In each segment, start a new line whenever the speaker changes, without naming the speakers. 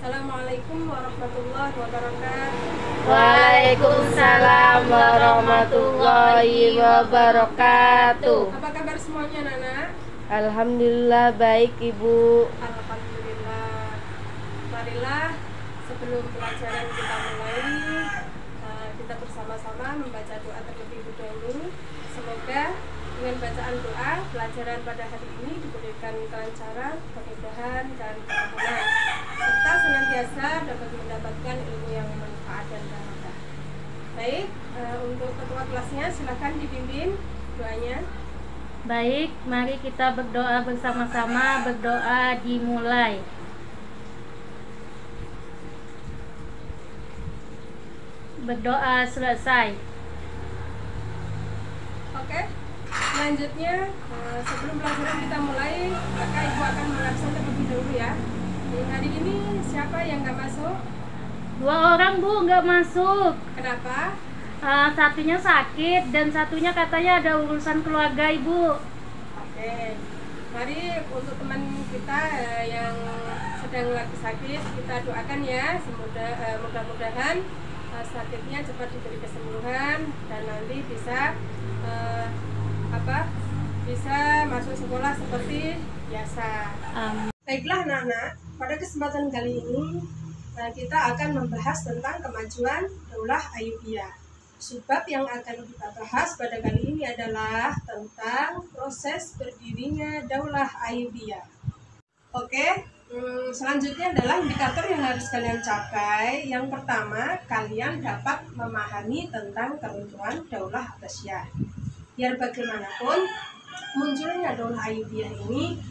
Assalamualaikum warahmatullahi wabarakatuh.
Waalaikumsalam warahmatullahi wabarakatuh.
Apa kabar semuanya, Nana?
Alhamdulillah baik, Ibu.
Alhamdulillah. Marilah sebelum pelajaran kita mulai, kita bersama-sama membaca doa terlebih dahulu. Semoga dengan bacaan doa pelajaran pada hari ini diberikan kelancaran, kemudahan, dan keampunan, serta senantiasa dapat mendapatkan ilmu yang manfaat dan barokah. Baik, untuk ketua kelasnya silahkan dipimpin doanya.
Baik, mari kita berdoa bersama-sama. Berdoa dimulai. Berdoa selesai.
Oke, selanjutnya sebelum pelajaran kita mulai, maka Ibu akan mengabsen terlebih dahulu ya. Hari ini siapa yang nggak masuk?
2 orang, Bu, nggak masuk.
Kenapa?
Satunya sakit dan satunya katanya ada urusan keluarga, Ibu.
Oke, mari untuk teman kita yang sedang lagi sakit, kita doakan ya, mudah-mudahan sakitnya cepat diberi kesembuhan dan nanti bisa bisa masuk sekolah seperti biasa. Baiklah Nana, pada kesempatan kali ini kita akan membahas tentang kemajuan Daulah Ayyubiyah. Sebab yang akan kita bahas pada kali ini adalah tentang proses berdirinya Daulah Ayyubiyah. Oke, selanjutnya adalah indikator yang harus kalian capai. Yang pertama, kalian dapat memahami tentang keruntuhan Daulah Abbasiyah. Biar bagaimanapun, munculnya Daulah Ayyubiyah ini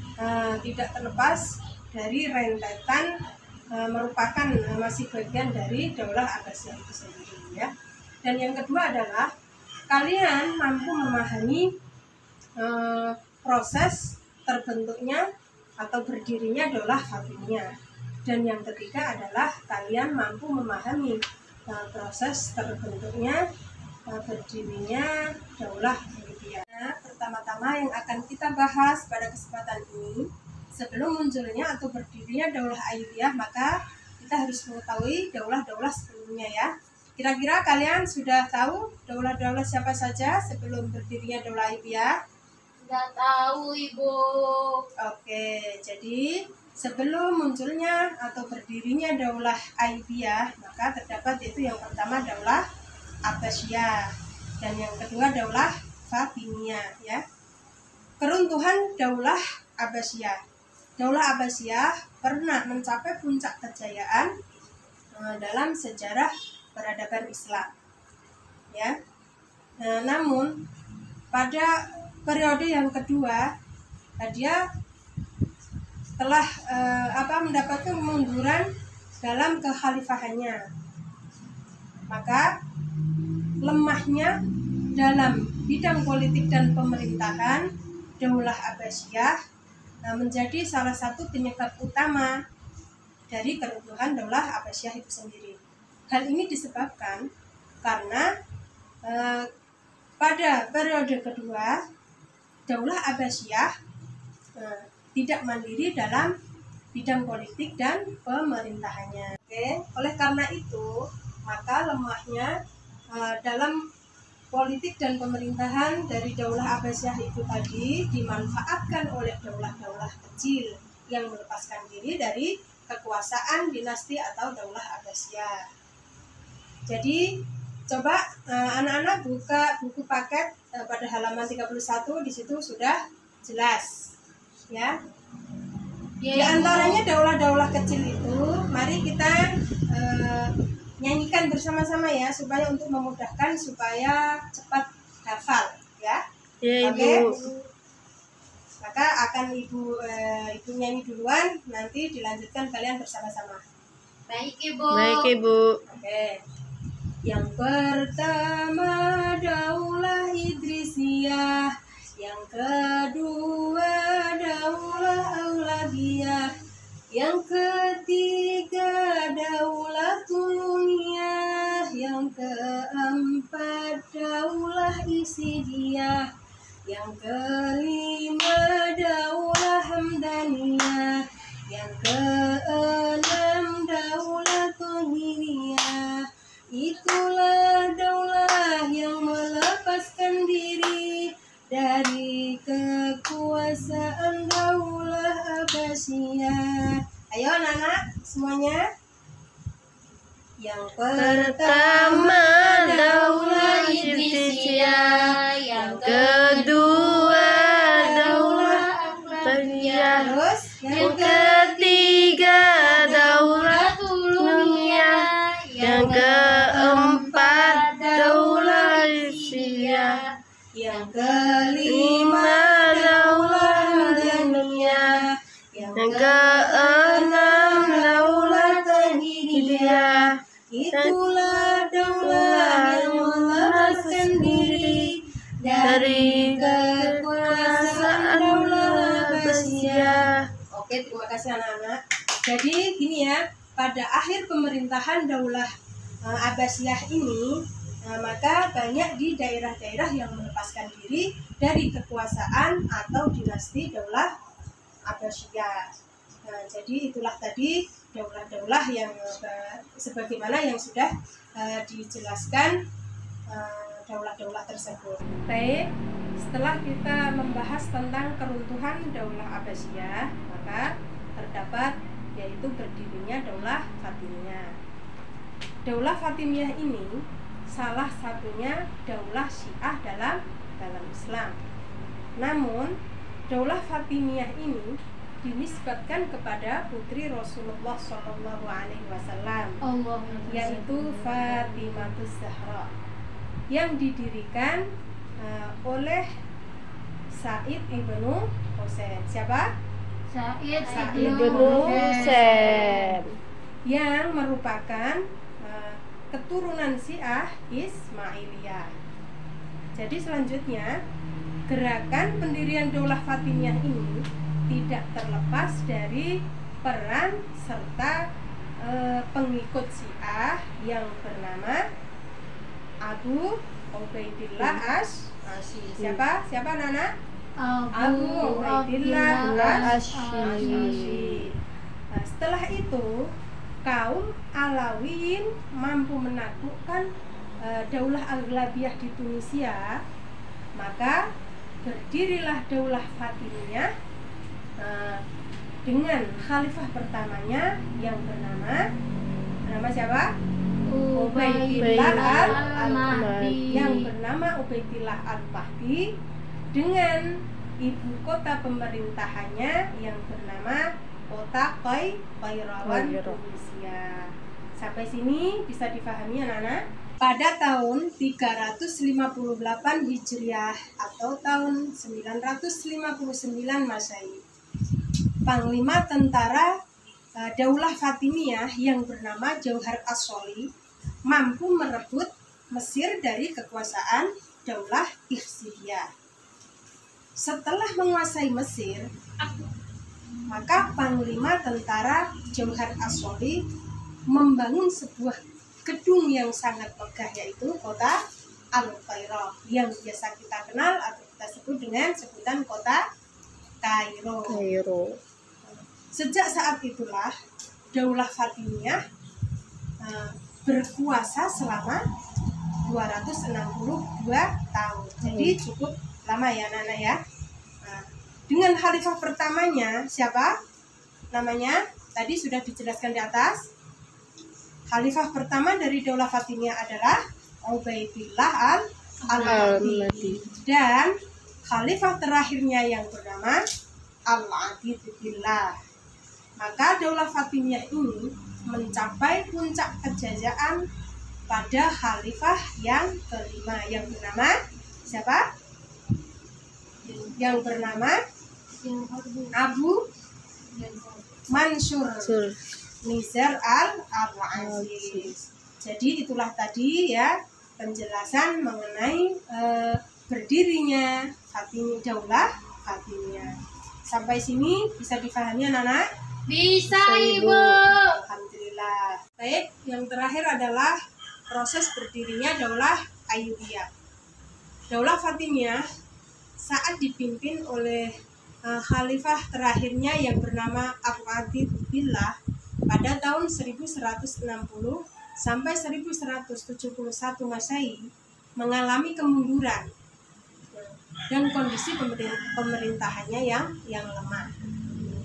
tidak terlepas dari rentetan merupakan masih bagian dari Daulah Abbasiyah itu sendiri ya. Dan yang kedua adalah kalian mampu memahami proses terbentuknya atau berdirinya Daulah Fatimiyah. Dan yang ketiga adalah kalian mampu memahami proses terbentuknya berdirinya Daulah Ayyubiyah. Pertama-tama yang akan kita bahas pada kesempatan ini, sebelum munculnya atau berdirinya Daulah Ayyubiyah, maka kita harus mengetahui daulah-daulah sebelumnya ya. Kira-kira kalian sudah tahu daulah-daulah siapa saja sebelum berdirinya Daulah Ayyubiyah?
Nggak tahu, Ibu.
Oke, jadi sebelum munculnya atau berdirinya Daulah Ayyubiyah, maka terdapat yaitu yang pertama Daulah Abbasiyah dan yang kedua Daulah Fatimiyah ya. Keruntuhan Daulah Abbasiyah. Daulah Abbasiyah pernah mencapai puncak kejayaan dalam sejarah peradaban Islam ya. Namun pada periode yang kedua dia telah mendapatkan kemunduran dalam kekhalifahannya. Maka lemahnya dalam bidang politik dan pemerintahan Daulah Abbasiyah menjadi salah satu penyebab utama dari keruntuhan Daulah Abbasiyah itu sendiri. Hal ini disebabkan karena pada periode kedua Daulah Abbasiyah tidak mandiri dalam bidang politik dan pemerintahannya. Oke, oleh karena itu maka lemahnya dalam politik dan pemerintahan dari Daulah Abbasiyah itu tadi dimanfaatkan oleh daulah-daulah kecil yang melepaskan diri dari kekuasaan dinasti atau Daulah Abbasiyah. Jadi coba anak-anak buka buku paket pada halaman 31, di situ sudah jelas ya. Di antaranya daulah-daulah kecil itu, mari kita nyanyikan bersama-sama ya, supaya untuk memudahkan supaya cepat hafal ya. Oke. Maka akan ibu nyanyi duluan, nanti dilanjutkan kalian bersama-sama.
Baik, Ibu.
Baik, Ibu.
Oke. Yang pertama Daulah Idrisiyah, yang kedua Daulah Aulabiyah, yang ketiga Daulah Tuluniyah, yang keempat Daulah Isidiyah, yang kelima Daulah Hamdaniyah, yang keenam Daulah Abbasiyah. Ayo anak-anak semuanya. Yang
Pertama Daulah Abbasiyah, yang kedua Daulah Abbasiyah,
terus
yang ketiga Daulah Umayyah, yang keempat Daulah Abbasiyah,
yang kelima
Daulah Madaniyah, yang keenam Daulah Tahidiyah.
Itulah daulah yang melepaskan diri dari kekuasaan daulah Abbasiyah. Oke, terima kasih anak-anak. Jadi gini ya, pada akhir pemerintahan daulah Abbasiyah ini, maka banyak di daerah-daerah yang melepaskan diri dari kekuasaan atau dinasti daulah Abbasiyah. Nah, jadi itulah tadi daulah-daulah yang sebagaimana yang sudah dijelaskan daulah-daulah tersebut. Baik, setelah kita membahas tentang keruntuhan daulah Abbasiyah, maka terdapat yaitu berdirinya daulah Fatimiyah. Daulah Fatimiyah ini salah satunya daulah Syiah dalam Islam. Namun, daulah Fatimiyah ini dinisbatkan kepada putri Rasulullah Shallallahu Alaihi Wasallam, yaitu Fatimatus Zahra, yang didirikan oleh Said ibnu Husain. Siapa?
Said
Ibnu Husain,
yang merupakan keturunan Syiah Ismailiyah. Jadi selanjutnya, gerakan pendirian daulah Fatimiyah ini tidak terlepas dari peran serta pengikut Syiah yang bernama Abu Ubaidillah Asy-Syi'i. Siapa Nana? Abu Ubaidillah Asy-Syi'i. Nah, setelah itu kaum Alawiyin mampu menaklukkan daulah Aghlabiyah di Tunisia, maka berdirilah daulah Fatimiyah dengan khalifah pertamanya yang bernama siapa? Ubaidillah al-Mahdi, yang bernama Ubaidillah al-Mahdi, dengan ibu kota pemerintahannya yang bernama kota Qayrawan, Tunisia. Sampai sini bisa difahami anak-anak? Pada tahun 358 Hijriah atau tahun 959 Masehi, Panglima tentara daulah Fatimiyah yang bernama Jauhar As-Soli mampu merebut Mesir dari kekuasaan daulah Ikhsidiyah. Setelah menguasai Mesir, maka Panglima tentara Jauhar As-Soli membangun sebuah gedung yang sangat megah, yaitu kota Al-Qairah, yang biasa kita kenal atau kita sebut dengan sebutan kota Kairo. Sejak saat itulah daulah Fatimiyah berkuasa selama 262 tahun. Jadi cukup lama ya anak-anak ya. Dengan khalifah pertamanya siapa? Namanya tadi sudah dijelaskan di atas. Khalifah pertama dari daulah Fatimiyah adalah Ubaidillah al-Mahdi, dan khalifah terakhirnya yang bernama Al-Adid Billah. Maka daulah Fatimiyah ini mencapai puncak kejayaan pada khalifah yang kelima yang bernama siapa? Yang bernama Abu Mansur Nizar al-Aziz. Jadi itulah tadi ya penjelasan mengenai berdirinya daulah Fatimiyah. Sampai sini bisa difahami anak-anak?
Bisa, Ibu.
Alhamdulillah. Baik, yang terakhir adalah proses berdirinya daulah Ayyubiyah. Daulah Fatimiyah saat dipimpin oleh khalifah terakhirnya yang bernama Al-Adid Billah pada tahun 1160 sampai 1171 Masehi mengalami kemunduran dan kondisi pemerintahannya yang lemah.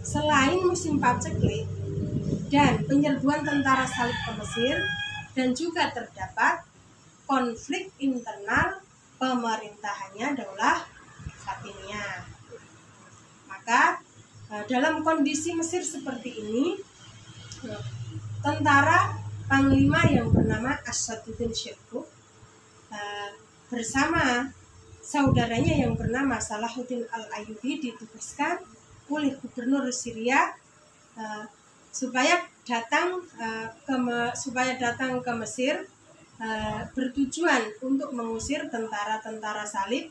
selain musim paceklik dan penyerbuan tentara salib ke Mesir, dan juga terdapat konflik internal pemerintahannya Daulah Fatimiyah. Maka dalam kondisi Mesir seperti ini, tentara panglima yang bernama Ashaduddin Syirkuh bersama saudaranya yang bernama Salahuddin Al-Ayyubi ditugaskan oleh gubernur Syria supaya datang ke Mesir, bertujuan untuk mengusir tentara-tentara salib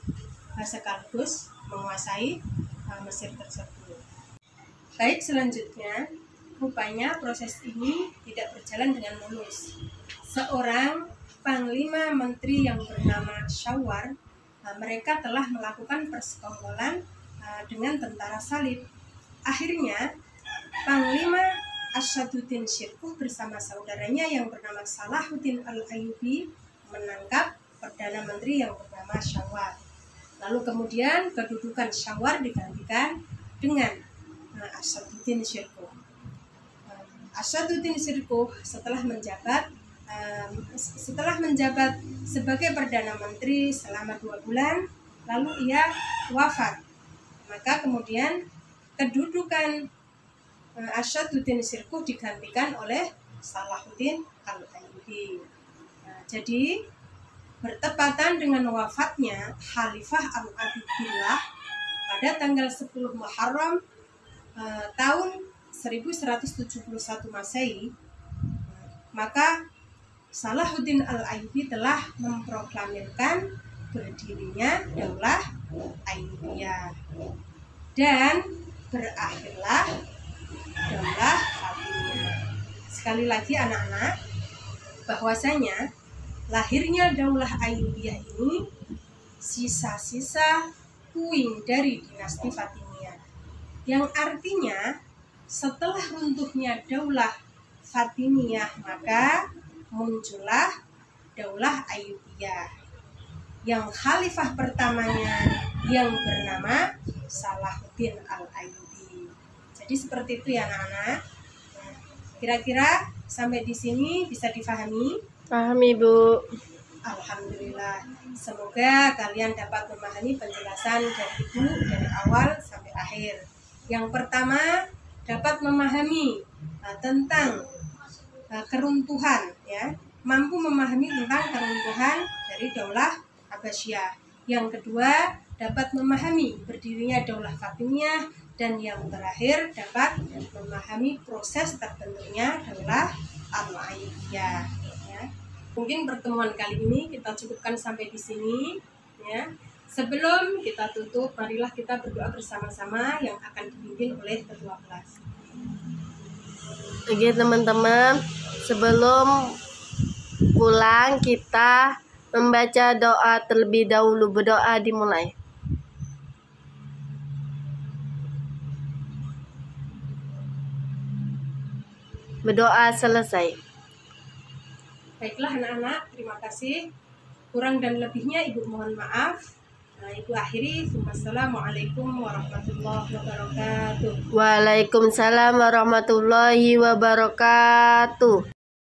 sekaligus menguasai Mesir tersebut. Baik, selanjutnya rupanya proses ini tidak berjalan dengan mulus. Seorang panglima menteri yang bernama Syawar, mereka telah melakukan persekongkolan dengan tentara salib. Akhirnya Panglima Ashaduddin Syirkuh bersama saudaranya yang bernama Salahuddin Al-Ayyubi menangkap Perdana Menteri yang bernama Syawar. Lalu kemudian kedudukan Syawar digantikan dengan Ashaduddin Syirkuh. Ashaduddin Syirkuh setelah menjabat sebagai Perdana Menteri selama 2 bulan, lalu ia wafat. Maka kemudian kedudukan Ashaduddin Syirkuh digantikan oleh Salahuddin Al-Ayyubi. Jadi bertepatan dengan wafatnya Khalifah Al-Adidillah pada tanggal 10 Muharram tahun 1171 Masehi, maka Salahuddin Al-Ayyubi telah memproklamirkan berdirinya Daulah Ayyubiyah, dan berakhirlah Daulah Fatimiyah. Sekali lagi anak-anak, bahwasanya lahirnya Daulah Ayyubiyah ini sisa-sisa puing dari dinasti Fatimiyah, yang artinya setelah runtuhnya Daulah Fatimiyah maka muncullah Daulah Ayyubiyah yang khalifah pertamanya yang bernama Salahuddin Al-Ayyubi. Jadi seperti itu ya anak-anak. Kira-kira sampai di sini bisa difahami?
Pahami, Bu.
Alhamdulillah. Semoga kalian dapat memahami penjelasan dari Ibu dari awal sampai akhir. Yang pertama, dapat memahami tentang keruntuhan, ya, mampu memahami tentang keruntuhan dari Daulah Abbasiyah. Yang kedua, dapat memahami berdirinya Daulah Fatimiyah, dan yang terakhir dapat memahami proses terbentuknya Daulah Al-Ayyubiyah. Ya. Mungkin pertemuan kali ini kita cukupkan sampai di sini. Ya. Sebelum kita tutup, marilah kita berdoa bersama-sama yang akan dipimpin oleh ketua kelas.
Oke teman-teman, sebelum pulang kita membaca doa terlebih dahulu. Berdoa dimulai. Berdoa selesai.
Baiklah anak-anak, terima kasih. Kurang dan lebihnya Ibu mohon maaf. Ibu akhiri. Wassalamualaikum warahmatullahi wabarakatuh.
Waalaikumsalam warahmatullahi wabarakatuh.